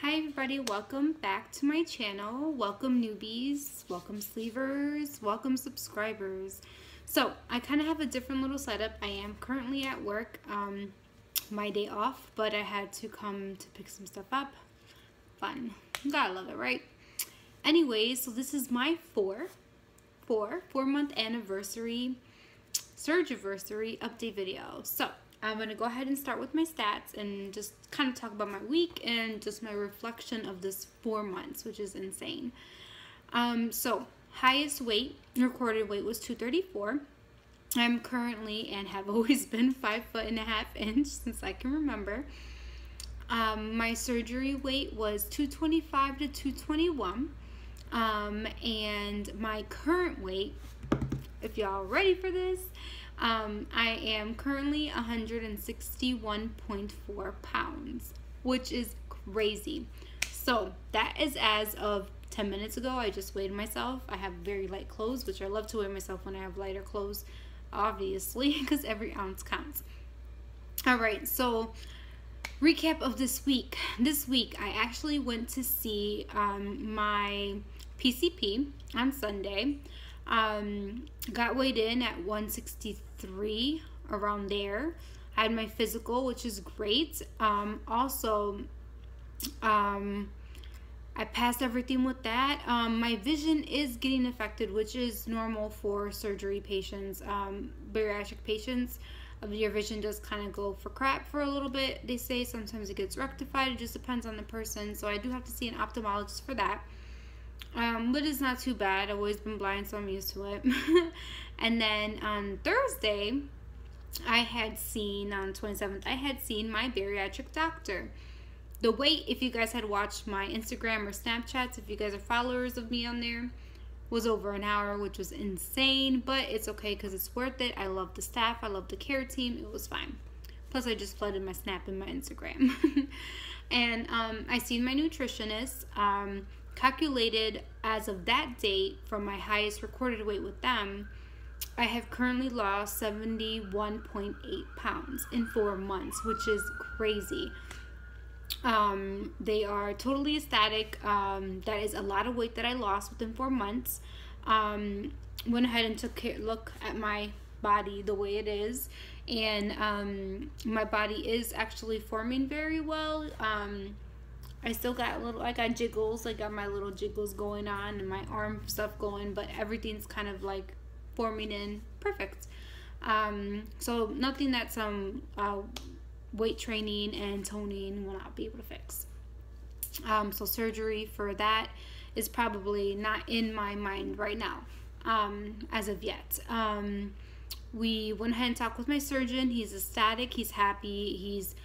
Hi everybody, welcome back to my channel. Welcome newbies, welcome sleevers, welcome subscribers. So I kind of have a different little setup. I am currently at work, my day off, but I had to come to pick some stuff up. Fun, gotta love it, right? Anyways, so this is my four-month anniversary, surgiversary update video. So I'm going to go ahead and start with my stats and just kind of talk about my week and just my reflection of this 4 months, which is insane. So highest weight, recorded weight, was 234. I'm currently and have always been 5'1.5" since I can remember. My surgery weight was 225 to 221. And my current weight, if y'all ready for this, I am currently 161.4 pounds, which is crazy. So that is as of 10 minutes ago. I just weighed myself. I have very light clothes, which I love to weigh myself when I have lighter clothes, obviously, because every ounce counts. All right, so recap of this week. This week, I actually went to see my PCP on Sunday. Got weighed in at 163, around there. I had my physical, which is great. Also, I passed everything with that. My vision is getting affected, which is normal for surgery patients, bariatric patients. Your vision does kind of go for crap for a little bit. They say sometimes it gets rectified. It just depends on the person. So I do have to see an ophthalmologist for that. But it's not too bad. I've always been blind, so I'm used to it. And then on Thursday, I had seen, on 27th, I had seen my bariatric doctor. The wait, if you guys had watched my Instagram or Snapchats, if you guys are followers of me on there, was over an hour, which was insane, but it's okay because it's worth it. I love the staff. I love the care team. It was fine. Plus, I just flooded my Snap and my Instagram. And I seen my nutritionist. Calculated as of that date from my highest recorded weight with them, I have currently lost 71.8 pounds in 4 months, which is crazy. They are totally ecstatic. That is a lot of weight that I lost within 4 months. Went ahead and took a look at my body the way it is, and my body is actually forming very well. I still got I got jiggles, I got my little jiggles going on and my arm stuff going, but everything's kind of like forming in perfect. So nothing that some weight training and toning will not be able to fix. So surgery for that is probably not in my mind right now, as of yet. We went ahead and talked with my surgeon. He's ecstatic, he's happy, he's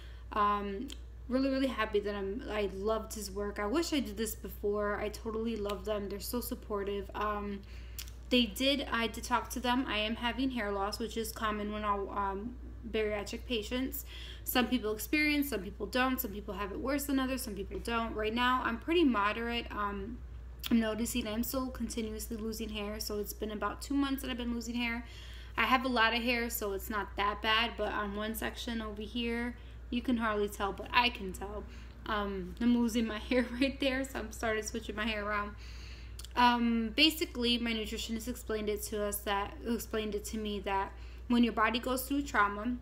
really happy that I loved his work. I wish I did this before. I totally love them. They're so supportive. I did talk to them. I am having hair loss, which is common when all bariatric patients. Some people experience, some people don't. Some people have it worse than others, some people don't. Right now, I'm pretty moderate. I'm noticing I'm still continuously losing hair, so it's been about 2 months that I've been losing hair. I have a lot of hair, so it's not that bad, but on one section over here, you can hardly tell, but I can tell. I'm losing my hair right there, so I'm starting switching my hair around. Basically, my nutritionist explained it to me that when your body goes through trauma,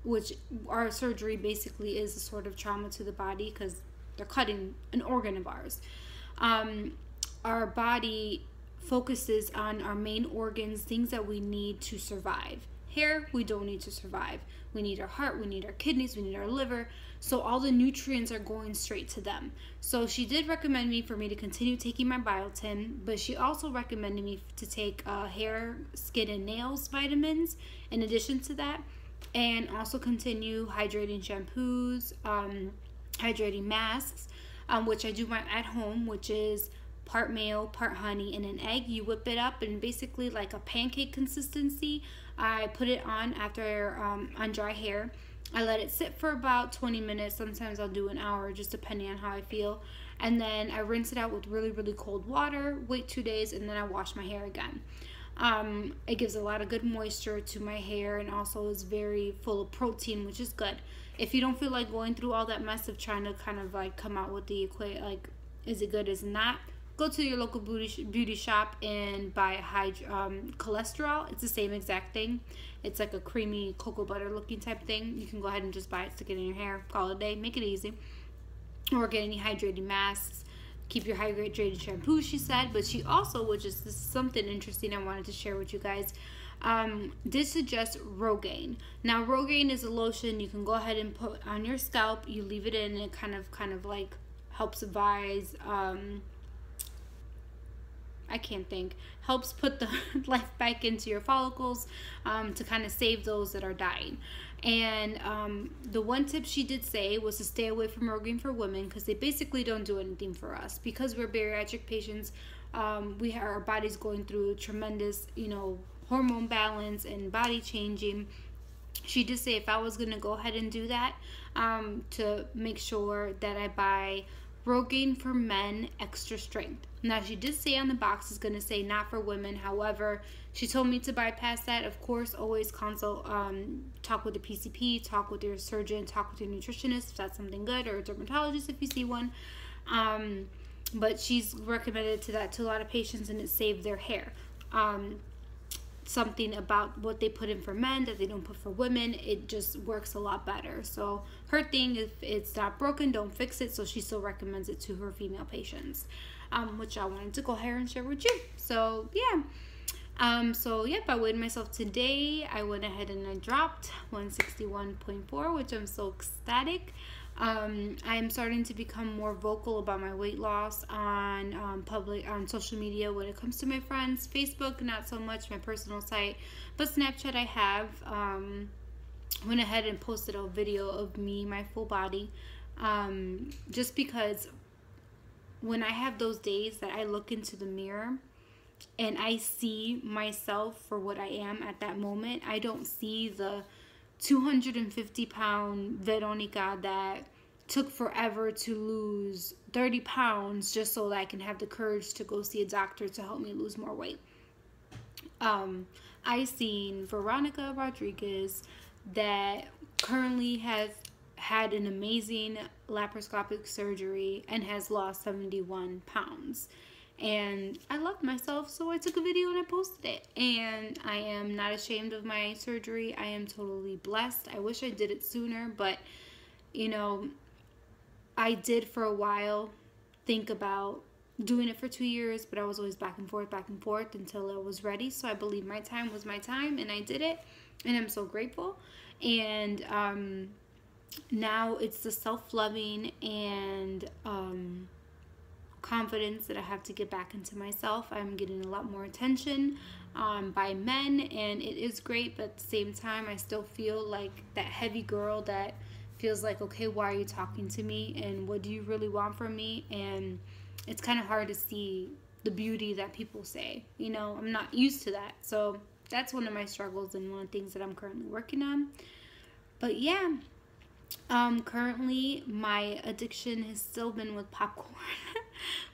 which our surgery basically is a sort of trauma to the body because they're cutting an organ of ours. Our body focuses on our main organs, things that we need to survive. Hair, we don't need to survive. We need our heart, we need our kidneys, we need our liver. So all the nutrients are going straight to them. So she did recommend me for me to continue taking my biotin, but she also recommended me to take hair, skin, and nails vitamins in addition to that, and also continue hydrating shampoos, hydrating masks, which I do at home, which is part mayo, part honey, and an egg. You whip it up and basically like a pancake consistency. I put it on after on dry hair. I let it sit for about 20 minutes. Sometimes I'll do an hour, just depending on how I feel. And then I rinse it out with really cold water, wait 2 days, and then I wash my hair again. It gives a lot of good moisture to my hair, and also is very full of protein, which is good. if you don't feel like going through all that mess of trying to kind of like come out with the equate, like, is it good, is it not, go to your local beauty shop and buy cholesterol. It's the same exact thing. It's like a creamy cocoa butter looking type thing. You can go ahead and just buy it, stick it in your hair, call it a day, make it easy. Or get any hydrating masks, keep your hydrated shampoo, she said. But she also, which is this is something interesting I wanted to share with you guys, did suggest Rogaine. Now Rogaine is a lotion you can go ahead and put on your scalp. You leave it in and it kind of like helps advise, helps put the life back into your follicles, to kind of save those that are dying. And the one tip she did say was to stay away from Rogaine for women, because they basically don't do anything for us. Because we're bariatric patients, our body's going through tremendous, hormone balance and body changing. She did say if I was going to go ahead and do that, to make sure that I buy Rogaine for men extra strength. Now she did say on the box is going to say not for women. However, she told me to bypass that. Of course, always consult, talk with the PCP, talk with your surgeon, talk with your nutritionist if that's something good, or a dermatologist if you see one. But she's recommended that to a lot of patients, and it saved their hair. Something about what they put in for men that they don't put for women, it just works a lot better. So her thing, if it's not broken, don't fix it. So she still recommends it to her female patients, which I wanted to go ahead and share with you. So yeah, so yep, I weighed myself today. I went ahead and I dropped 161.4, which I'm so ecstatic. I'm starting to become more vocal about my weight loss on on social media when it comes to my friends. Facebook, not so much, my personal site, but Snapchat I have. Went ahead and posted a video of me, my full body, just because when I have those days that I look into the mirror and I see myself for what I am at that moment, I don't see the 250-pound Veronica that took forever to lose 30 pounds just so that I can have the courage to go see a doctor to help me lose more weight. I seen Veronica Rodriguez that currently has had an amazing laparoscopic surgery and has lost 71 pounds. And I loved myself, so I took a video and I posted it. And I am not ashamed of my surgery. I am totally blessed. I wish I did it sooner, but, I did for a while think about doing it for 2 years, but I was always back and forth until I was ready. So I believe my time was my time, and I did it, and I'm so grateful. And now it's the self-loving and confidence that I have to get back into myself. I'm getting a lot more attention by men, and it is great, but at the same time I still feel like that heavy girl that feels like, okay, why are you talking to me, and what do you really want from me? And it's kind of hard to see the beauty that people say. I'm not used to that, so that's one of my struggles and one of the things that I'm currently working on. But yeah, currently my addiction has still been with popcorn.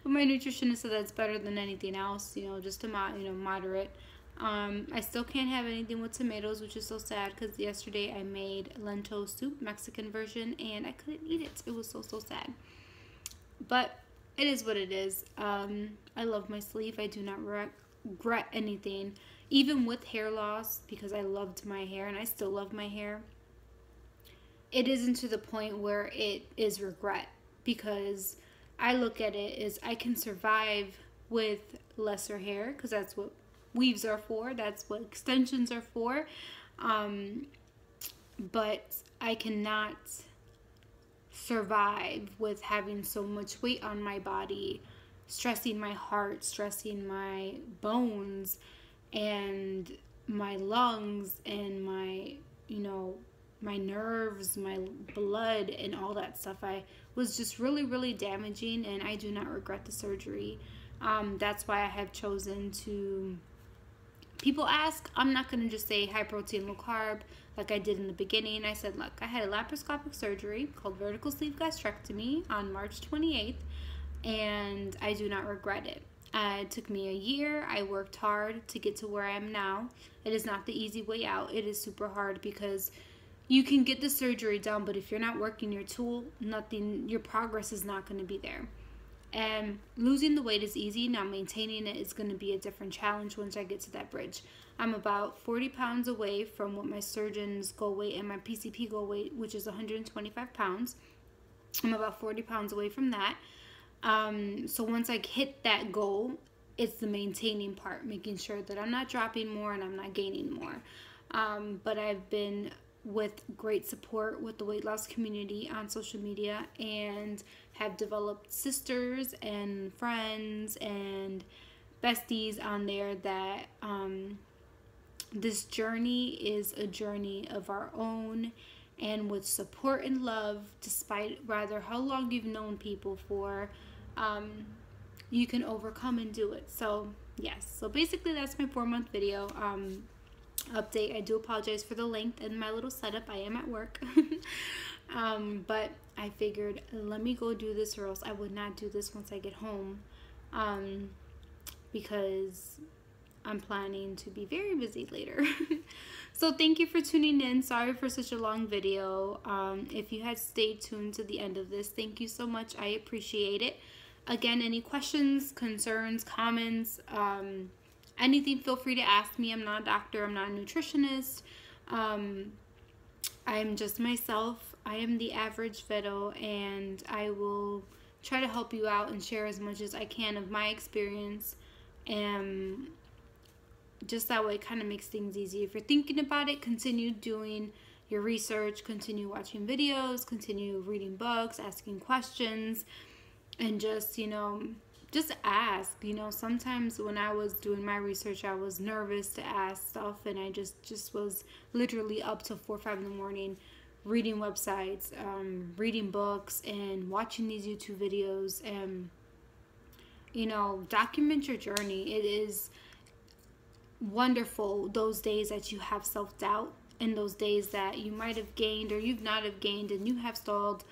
But my nutritionist said that's better than anything else, just to moderate. I still can't have anything with tomatoes, which is so sad, because yesterday I made lentil soup, Mexican version, and I couldn't eat it. It was so sad. But it is what it is. I love my sleeve. I do not regret anything, even with hair loss, because I loved my hair and I still love my hair. It isn't to the point where it is regret, because I look at it as I can survive with lesser hair, because that's what weaves are for, that's what extensions are for, but I cannot survive with having so much weight on my body, stressing my heart, stressing my bones and my lungs and my my nerves, my blood, and all that stuff. I was just really damaging, and I do not regret the surgery. That's why I have chosen to, people ask, I'm not going to just say high protein, low carb like I did in the beginning. I said, look, I had a laparoscopic surgery called vertical sleeve gastrectomy on March 28th, and I do not regret it. It took me a year. I worked hard to get to where I am now. It is not the easy way out. It is super hard, because you can get the surgery done, but if you're not working your tool, nothing, your progress is not going to be there. And losing the weight is easy. Now maintaining it is going to be a different challenge once I get to that bridge. I'm about 40 pounds away from what my surgeon's goal weight and my PCP goal weight, which is 125 pounds. I'm about 40 pounds away from that. So once I hit that goal, it's the maintaining part, making sure that I'm not dropping more and I'm not gaining more. But I've been with great support with the weight loss community on social media, and have developed sisters and friends and besties on there that this journey is a journey of our own, and with support and love, despite rather how long you've known people for, you can overcome and do it. So yes, so basically that's my 4-month video update. I do apologize for the length and my little setup. I am at work. But I figured, let me go do this, or else I would not do this once I get home, because I'm planning to be very busy later. So thank you for tuning in. Sorry for such a long video. If you had stayed tuned to the end of this, thank you so much. I appreciate it. Again, any questions, concerns, comments, anything, feel free to ask me. I'm not a doctor. I'm not a nutritionist. I am just myself. I am the average Vedo, and I will try to help you out and share as much as I can of my experience. And just that way it kind of makes things easy. If you're thinking about it, continue doing your research, continue watching videos, continue reading books, asking questions, and just, you know, just ask. You know, sometimes when I was doing my research, I was nervous to ask stuff, and I just was literally up till 4 or 5 in the morning reading websites, reading books, and watching these YouTube videos. And, you know, document your journey. It is wonderful those days that you have self-doubt, and those days that you might have gained or you've not have gained and you have stalled.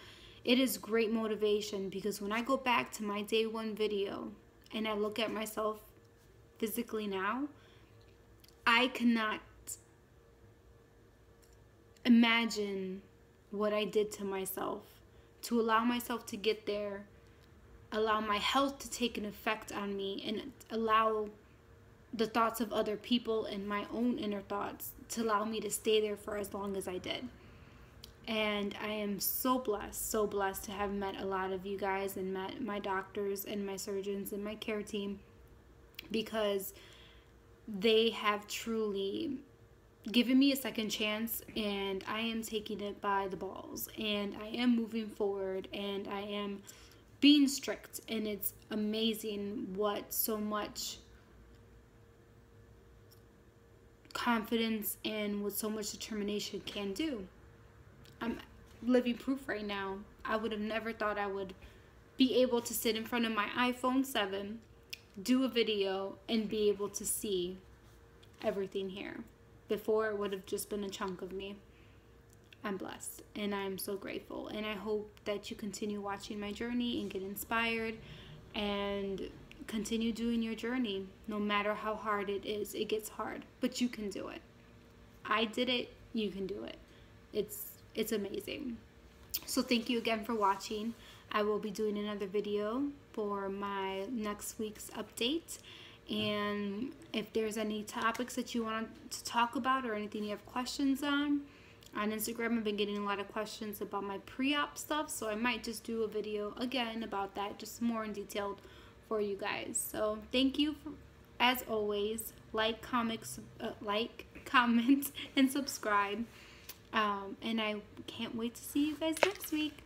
It is great motivation, because when I go back to my day 1 video and I look at myself physically now, I cannot imagine what I did to myself to allow myself to get there, allow my health to take an effect on me, and allow the thoughts of other people and my own inner thoughts to allow me to stay there for as long as I did. And I am so blessed to have met a lot of you guys, and met my doctors and my surgeons and my care team, because they have truly given me a second chance, and I am taking it by the balls, and I am moving forward, and I am being strict. And it's amazing what so much confidence and with so much determination can do. I'm living proof right now. I would have never thought I would be able to sit in front of my iPhone 7, do a video, and be able to see everything here. Before, it would have just been a chunk of me. I'm blessed, and I'm so grateful, and I hope that you continue watching my journey and get inspired and continue doing your journey. No matter how hard it is, it gets hard, but you can do it. I did it, you can do it. It's amazing. So thank you again for watching. I will be doing another video for my next week's update. And if there's any topics that you want to talk about, or anything you have questions on Instagram, I've been getting a lot of questions about my pre-op stuff, so I might just do a video again about that, just more in detail for you guys. So thank you as always. Like, comment, and subscribe. And I can't wait to see you guys next week.